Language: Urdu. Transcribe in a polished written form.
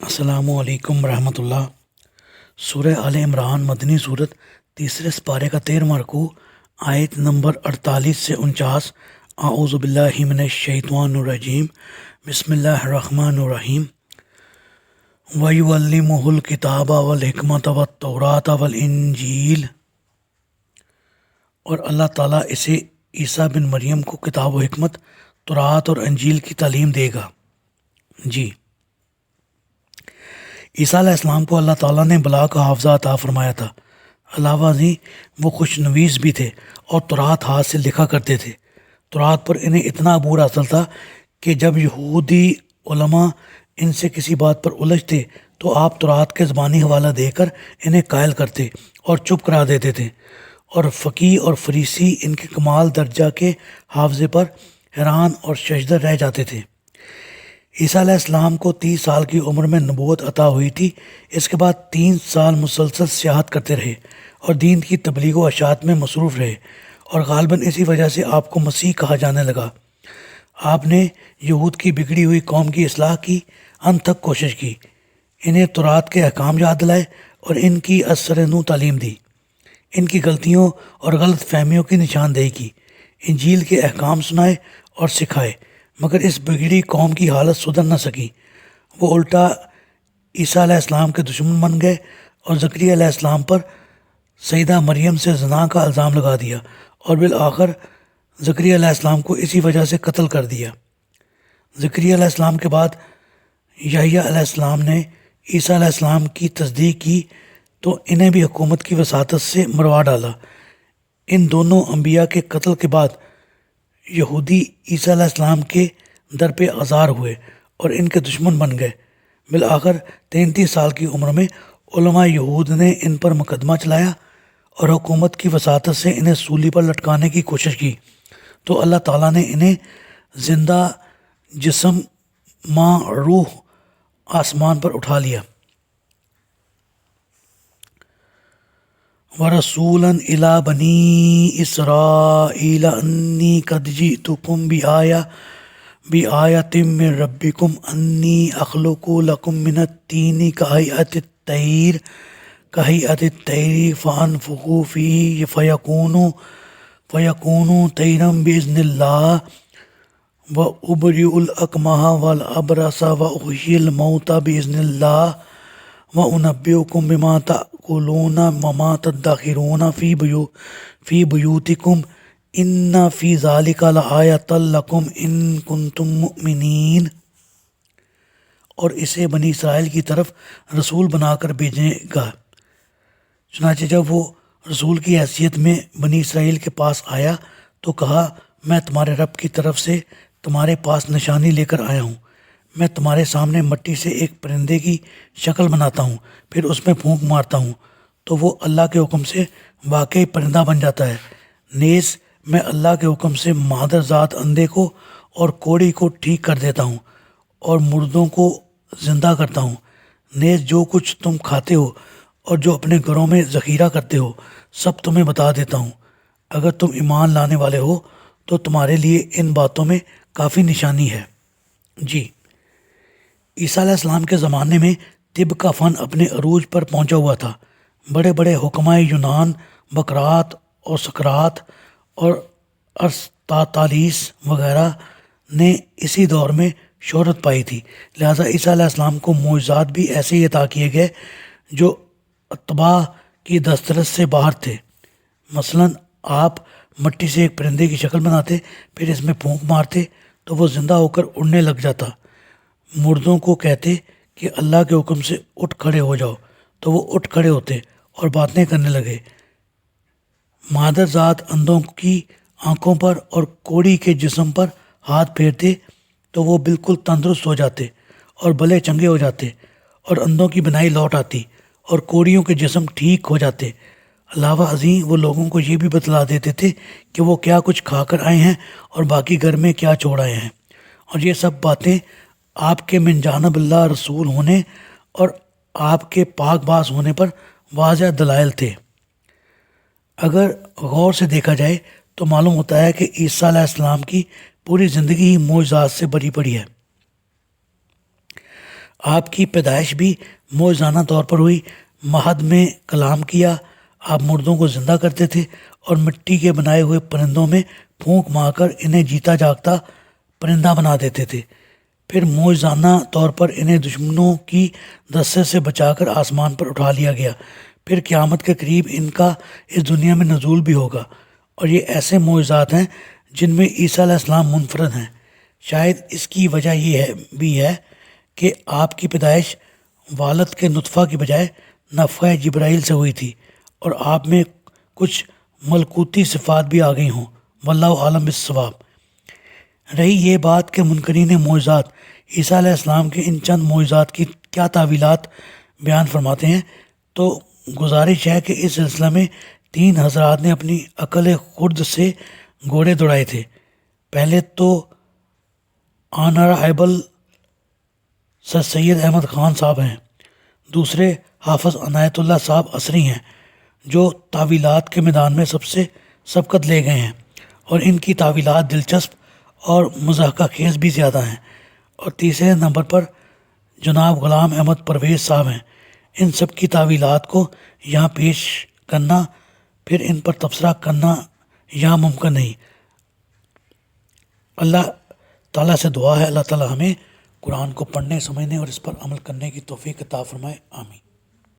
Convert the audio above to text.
السلام علیکم ورحمۃ اللہ۔ سورہ آل عمران مدنی صورت، تیسرے سپارے کا 13واں رکوع، آیت نمبر 48 سے 49۔ اعوذ باللہ من الشیطان الرجیم، بسم اللہ الرحمن الرحیم۔ وَيُعَلِّمُهُ الْكِتَابَ وَالْحِکْمَةَ وَالتَّوْرَاةَ وَالْإِنجِیلَ، اور اللہ تعالیٰ اسے عیسیٰ بن مریم کو کتاب و حکمت، تورات اور انجیل کی تعلیم دے گا۔ جی، عیسیٰ علیہ السلام کو اللہ تعالیٰ نے بلا کا حافظہ عطا فرمایا تھا۔ علاوہ ازیں وہ خوش نویس بھی تھے اور تورات ہاتھ سے لکھا کرتے تھے۔ تورات پر انہیں اتنا عبور حاصل تھا کہ جب یہودی علماء ان سے کسی بات پر الجھتے تو آپ تورات کے زبانی حوالہ دے کر انہیں قائل کرتے اور چپ کرا دیتے تھے، اور فقیہ اور فریسی ان کے کمال درجہ کے حافظے پر حیران اور ششدر رہ جاتے تھے۔ عیسیٰ علیہ السلام کو 30 سال کی عمر میں نبوت عطا ہوئی تھی۔ اس کے بعد 3 سال مسلسل سیاحت کرتے رہے اور دین کی تبلیغ و اشاعت میں مصروف رہے، اور غالباً اسی وجہ سے آپ کو مسیح کہا جانے لگا۔ آپ نے یہود کی بگڑی ہوئی قوم کی اصلاح کی انت تک کوشش کی، انہیں تورات کے احکام یاد دلائے اور ان کی اثر نو تعلیم دی، ان کی غلطیوں اور غلط فہمیوں کی نشاندہی کی، انجیل کے احکام سنائے اور سکھائے، مگر اس بگڑی قوم کی حالت سدھر نہ سکی۔ وہ الٹا عیسیٰ علیہ السلام کے دشمن بن گئے اور زکریا علیہ السلام پر سیدہ مریم سے زنا کا الزام لگا دیا، اور بالآخر زکریا علیہ السلام کو اسی وجہ سے قتل کر دیا۔ زکریا علیہ السلام کے بعد یحییٰ علیہ السلام نے عیسیٰ علیہ السلام کی تصدیق کی تو انہیں بھی حکومت کی وساطت سے مروا ڈالا۔ ان دونوں انبیاء کے قتل کے بعد یہودی عیسیٰ علیہ السلام کے در پہ آزار ہوئے اور ان کے دشمن بن گئے۔ بالآخر 33 سال کی عمر میں علماء یہود نے ان پر مقدمہ چلایا اور حکومت کی وساطت سے انہیں سولی پر لٹکانے کی کوشش کی، تو اللہ تعالیٰ نے انہیں زندہ جسم ماں روح آسمان پر اٹھا لیا۔ وَرَسُولًا إِلَىٰ بَنِي إِسْرَائِيلَ أَنِّي قَدْ جِئْتُكُم بِآيَةٍ مِّن رَّبِّكُمْ أَنِّي أَخْلُقُ لَكُم مِّنَ الطِّينِ كَهَيْئَةِ الطَّيْرِ فَأَنفُخُ فِيهِ فَيَكُونُ طَيْرًا بِإِذْنِ اللَّهِ وَأُبْرِئُ الْأَكْمَحَ وَالْأَبْرَصَ وَأُحْيِي الْمَوْتَىٰ بِإِذْنِ اللَّهِ وَأُنَبِّئُكُم بِمَا تَأْكُلُونَ وَمَا تَدَّخِرُونَ فِي بُيُوتِكُمْ إِنَّ فِي ذَلِكَ لَآيَةً لَكُمْ إِن كُنتُم مُّؤْمِنِينَ، اور اسے بنی اسرائیل کی طرف رسول بنا کر بھیجے گا۔ چنانچہ جب وہ رسول کی حیثیت میں بنی اسرائیل کے پاس آیا تو کہا، میں تمہارے رب کی طرف سے تمہارے پاس نشانی لے کر آیا ہوں۔ میں تمہارے سامنے مٹی سے ایک پرندے کی شکل بناتا ہوں، پھر اس میں پھونک مارتا ہوں تو وہ اللہ کے حکم سے واقعی پرندہ بن جاتا ہے۔ نیز میں اللہ کے حکم سے مادر ذات اندھے کو اور کوڑی کو ٹھیک کر دیتا ہوں اور مردوں کو زندہ کرتا ہوں۔ نیز جو کچھ تم کھاتے ہو اور جو اپنے گھروں میں ذخیرہ کرتے ہو سب تمہیں بتا دیتا ہوں۔ اگر تم ایمان لانے والے ہو تو تمہارے لیے ان باتوں میں کافی نشانی ہے۔ جی، عیسیٰ علیہ السلام کے زمانے میں طب کا فن اپنے عروج پر پہنچا ہوا تھا۔ بڑے بڑے حکمائے یونان، بقرات اور سقراط اور ارسطاطالیس وغیرہ نے اسی دور میں شہرت پائی تھی، لہٰذا عیسیٰ علیہ السلام کو معجزات بھی ایسے ہی عطا کیے گئے جو اتباع کی دسترس سے باہر تھے۔ مثلاً آپ مٹی سے ایک پرندے کی شکل بناتے، پھر اس میں پھونک مارتے تو وہ زندہ ہو کر اڑنے لگ جاتا، مردوں کو کہتے کہ اللہ کے حکم سے اٹھ کھڑے ہو جاؤ تو وہ اٹھ کھڑے ہوتے اور باتیں کرنے لگے، مادر ذات اندھوں کی آنکھوں پر اور کوڑی کے جسم پر ہاتھ پھیرتے تو وہ بالکل تندرست ہو جاتے اور بلے چنگے ہو جاتے، اور اندھوں کی بینائی لوٹ آتی اور کوڑیوں کے جسم ٹھیک ہو جاتے۔ علاوہ ازیں وہ لوگوں کو یہ بھی بتلا دیتے تھے کہ وہ کیا کچھ کھا کر آئے ہیں اور باقی گھر میں کیا چھوڑ آئے ہیں، اور یہ سب باتیں آپ کے من جانب اللہ رسول ہونے اور آپ کے پاک باز ہونے پر واضح دلائل تھے۔ اگر غور سے دیکھا جائے تو معلوم ہوتا ہے کہ عیسیٰ علیہ السلام کی پوری زندگی ہی معجزات سے بھری پڑی ہے۔ آپ کی پیدائش بھی معجزانہ طور پر ہوئی، مہد میں کلام کیا، آپ مردوں کو زندہ کرتے تھے اور مٹی کے بنائے ہوئے پرندوں میں پھونک مار کر انہیں جیتا جاگتا پرندہ بنا دیتے تھے، پھر معجزانہ طور پر انہیں دشمنوں کی دستے سے بچا کر آسمان پر اٹھا لیا گیا، پھر قیامت کے قریب ان کا اس دنیا میں نزول بھی ہوگا، اور یہ ایسے معجزات ہیں جن میں عیسیٰ علیہ السلام منفرد ہیں۔ شاید اس کی وجہ یہ بھی ہے کہ آپ کی پیدائش والد کے نطفہ کی بجائے نفخہ جبرائیل سے ہوئی تھی، اور آپ میں کچھ ملکوتی صفات بھی آ گئی ہوں، واللہ عالم بالصواب۔ رہی یہ بات کہ منکرین معجزات عیسیٰ علیہ السلام کے ان چند معجزات کی کیا تعویلات بیان فرماتے ہیں، تو گزارش ہے کہ اس سلسلہ میں 3 حضرات نے اپنی عقل خرد سے گھوڑے دوڑائے تھے۔ پہلے تو آنرائبل سر سید احمد خان صاحب ہیں، دوسرے حافظ عنایت اللہ صاحب عصری ہیں جو تعویلات کے میدان میں سب سے سبقت لے گئے ہیں، اور ان کی تعویلات دلچسپ اور مضحکہ خیز بھی زیادہ ہیں، اور تیسرے نمبر پر جناب غلام احمد پرویز صاحب ہیں۔ ان سب کی تعویلات کو یہاں پیش کرنا، پھر ان پر تبصرہ کرنا یہاں ممکن نہیں۔ اللہ تعالیٰ سے دعا ہے اللہ تعالیٰ ہمیں قرآن کو پڑھنے، سمجھنے اور اس پر عمل کرنے کی توفیق عطا فرمائے، آمین۔